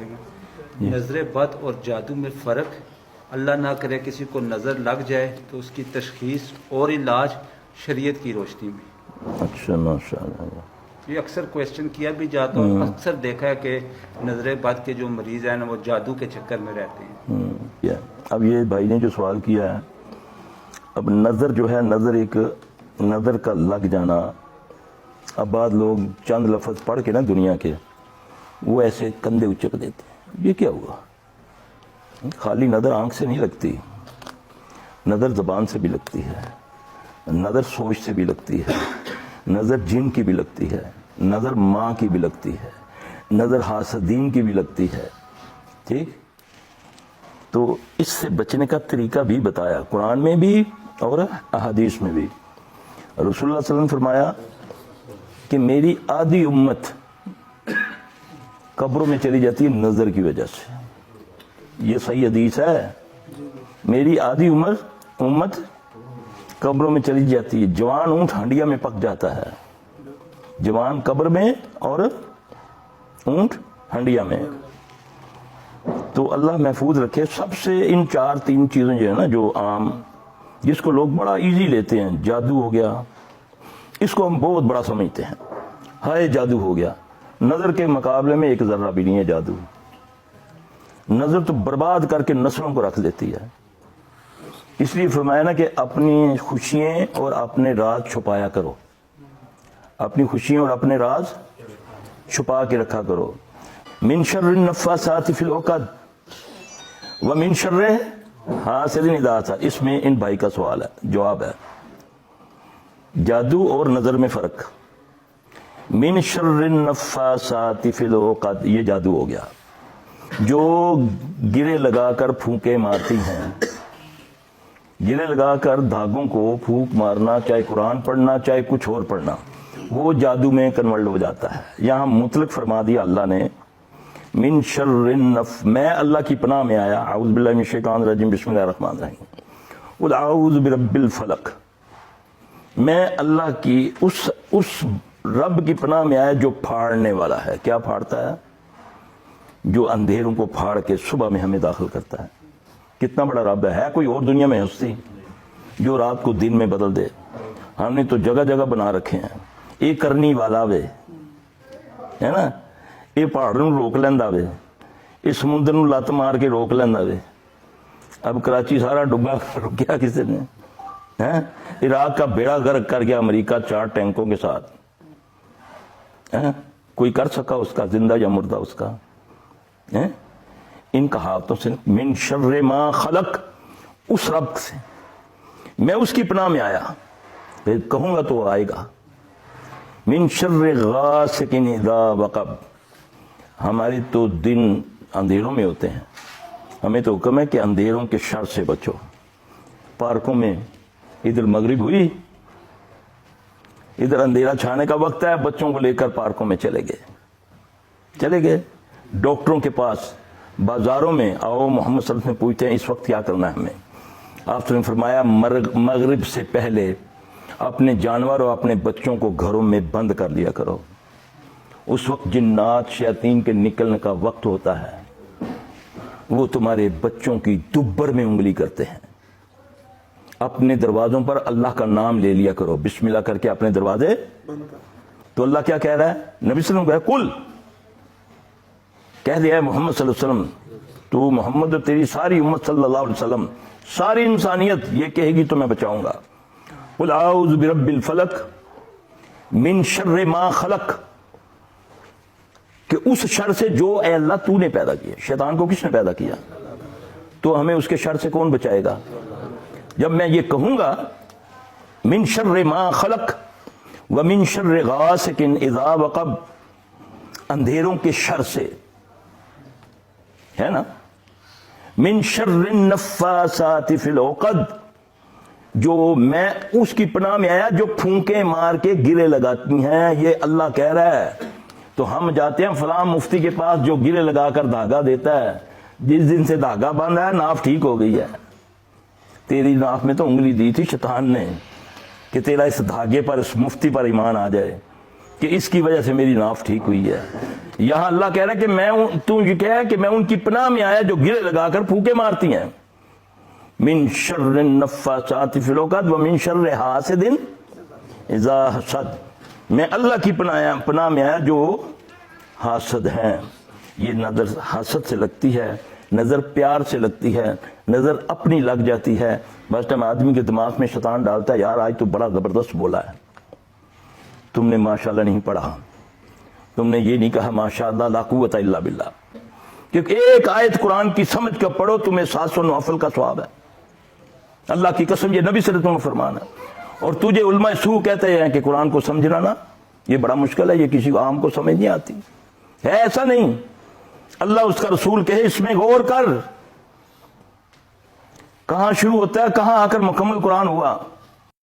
رہے ہیں، نظر بد اور جادو میں فرق، اللہ نہ کرے کسی کو نظر لگ جائے تو اس کی تشخیص اور علاج شریعت کی روشنی میں۔ اچھا، ماشاء اللہ۔ یہ اکثر کویسچن کیا بھی جاتا ہے اور اکثر دیکھا ہے کہ نظر بد کے جو مریض ہیں نا وہ جادو کے چکر میں رہتے ہیں۔ اب یہ بھائی نے جو سوال کیا ہے، اب نظر جو ہے، نظر ایک نظر کا لگ جانا، اب بعض لوگ چند لفظ پڑھ کے نا دنیا کے وہ ایسے کندھے اچک دیتے ہیں، یہ کیا ہوا؟ خالی نظر آنکھ سے نہیں لگتی، نظر زبان سے بھی لگتی ہے، نظر سوچ سے بھی لگتی ہے، نظر جن کی بھی لگتی ہے، نظر ماں کی بھی لگتی ہے، نظر حاسدین کی بھی لگتی ہے، ٹھیک؟ تو اس سے بچنے کا طریقہ بھی بتایا قرآن میں بھی اور احادیث میں بھی۔ رسول اللہ صلی اللہ علیہ وسلم فرمایا کہ میری آدھی امت قبروں میں چلی جاتی ہے نظر کی وجہ سے، یہ صحیح حدیث ہے، میری آدھی امت قبروں میں چلی جاتی ہے، جوان اونٹ ہنڈیا میں پک جاتا ہے، جوان قبر میں اور اونٹ ہنڈیا میں۔ تو اللہ محفوظ رکھے سب سے ان تین چیزیں جو ہے نا، جو عام جس کو لوگ بڑا ایزی لیتے ہیں، جادو ہو گیا، اس کو ہم بہت بڑا سمجھتے ہیں، ہائے جادو ہو گیا، نظر کے مقابلے میں ایک ذرہ بھی نہیں ہے جادو۔ نظر تو برباد کر کے نسلوں کو رکھ دیتی ہے، اس لیے فرمایا نا کہ اپنی خوشیاں اور اپنے راز چھپایا کرو، اپنی خوشیاں اور اپنے راز چھپا کے رکھا کرو۔ من شر النفاثات فی العقد ومن شر حاسد اذا حسد، اس میں ان بھائی کا سوال ہے، جواب ہے، جادو اور نظر میں فرق۔ من شر النفاثات فی العقد، یہ جادو ہو گیا، جو گرے لگا کر پھونکے مارتی ہیں، گرے لگا کر دھاگوں کو پھونک مارنا، چاہے قرآن پڑھنا چاہے کچھ اور پڑھنا، وہ جادو میں کنورٹ ہو جاتا ہے۔ یہاں مطلق فرما دیا اللہ نے، من شر میں اللہ کی پناہ میں آیا، اعوذ باللہ من الشیطان الرجیم، بسم اللہ الرحمن الرحیم، قل اعوذ برب الفلق، میں اللہ کی اس رب کی پناہ میں آیا جو پھاڑنے والا ہے۔ کیا پھاڑتا ہے؟ جو اندھیروں کو پھاڑ کے صبح میں ہمیں داخل کرتا ہے۔ کتنا بڑا رب ہے کوئی اور دنیا میں ہستی جو رات کو دن میں بدل دے؟ ہم نے تو جگہ جگہ بنا رکھے ہیں، یہ کرنی والا وے، ہے نا، یہ پہاڑ نو روک لینا وے، یہ سمندر نو لت مار کے روک لینا وے۔ اب کراچی سارا ڈبا روکیا کسی نے، عراق کا بیڑا غرق کر گیا امریکہ 4 ٹینکوں کے ساتھ، کوئی کر سکا اس کا، زندہ یا مردہ اس کا؟ ان کہاوتوں سے، من شر ما خلق، اس رب سے میں اس کی پناہ میں آیا، پھر کہوں گا تو آئے گا، من شر غاسق اذا وقب، ہمارے تو دن اندھیروں میں ہوتے ہیں، ہمیں تو حکم ہے کہ اندھیروں کے شر سے بچو۔ پارکوں میں ادھر مغرب ہوئی، ادھر اندھیرا چھانے کا وقت ہے، بچوں کو لے کر پارکوں میں چلے گئے، ڈاکٹروں کے پاس، بازاروں میں، آؤ محمد صلی اللہ علیہ وسلم پوچھتے ہیں اس وقت کیا کرنا ہے ہمیں؟ آپ نے فرمایا مغرب سے پہلے اپنے جانور اور اپنے بچوں کو گھروں میں بند کر لیا کرو، اس وقت جنات شیاطین کے نکلنے کا وقت ہوتا ہے، وہ تمہارے بچوں کی دبر میں انگلی کرتے ہیں۔ اپنے دروازوں پر اللہ کا نام لے لیا کرو، بسم اللہ کر کے اپنے دروازے تو اللہ کیا کہہ رہا ہے؟ نبی صلی اللہ علیہ وسلم کہہ، کل کہہ دیا ہے محمد صلی اللہ علیہ وسلم، تو محمد اور تیری ساری امت صلی اللہ علیہ وسلم، ساری انسانیت یہ کہے گی تو میں بچاؤں گا۔ قل اعوذ برب الفلق من شر ما خلق، کہ اس شر سے جو اے اللہ تو نے پیدا کیا۔ شیطان کو کس نے پیدا کیا؟ تو ہمیں اس کے شر سے کون بچائے گا؟ جب میں یہ کہوں گا من شر ما خلق ومن شر غاسق اذا وقب، اندھیروں کے شر سے، ہے نا، من شر النفاثات فی العقد، جو میں اس کی پناہ میں آیا جو پھونکے مار کے گرے لگاتی ہیں، یہ اللہ کہہ رہا ہے۔ تو ہم جاتے ہیں فلاں مفتی کے پاس جو گرے لگا کر دھاگا دیتا ہے، جس دن سے دھاگا باندھا ہے ناف ٹھیک ہو گئی ہے۔ تیری ناف میں تو انگلی دی تھی شیطان نے کہ تیرا اس دھاگے پر، اس مفتی پر ایمان آ جائے، کہ اس کی وجہ سے میری ناف ٹھیک ہوئی ہے. یہاں اللہ کہہ رہا ہے کہ تو یہ کہہ ہے کہ میں ان کی پناہ میں آیا جو گرے لگا کر پھونکے مارتی ہیں. من شر النفاثات فی العقد ومن شر حاسد اذا حسد. میں اللہ کی پناہ میں آیا جو حاسد ہیں. یہ نظر حسد سے لگتی ہے, نظر پیار سے لگتی ہے, نظر اپنی لگ جاتی ہے. بس ٹائم آدمی کے دماغ میں شیطان ڈالتا ہے یار آج تو بڑا زبردست بولا ہے, تم نے ماشاءاللہ نہیں پڑھا, تم نے یہ نہیں کہا ماشاءاللہ لا قوت الا باللہ. کیونکہ ایک آیت قرآن کی سمجھ کر پڑھو تمہیں 700 نوافل کا ثواب ہے. اللہ کی قسم یہ نبی صلی اللہ علیہ وسلم کا فرمان ہے. اور تجھے علماء سو کہتے ہیں کہ قرآن کو سمجھنا نا یہ بڑا مشکل ہے, یہ کسی کو عام کو سمجھ نہیں آتی ہے. ایسا نہیں, اللہ اس کا رسول کہے اس میں غور کر, کہاں شروع ہوتا ہے کہاں آ کر مکمل قرآن ہوا.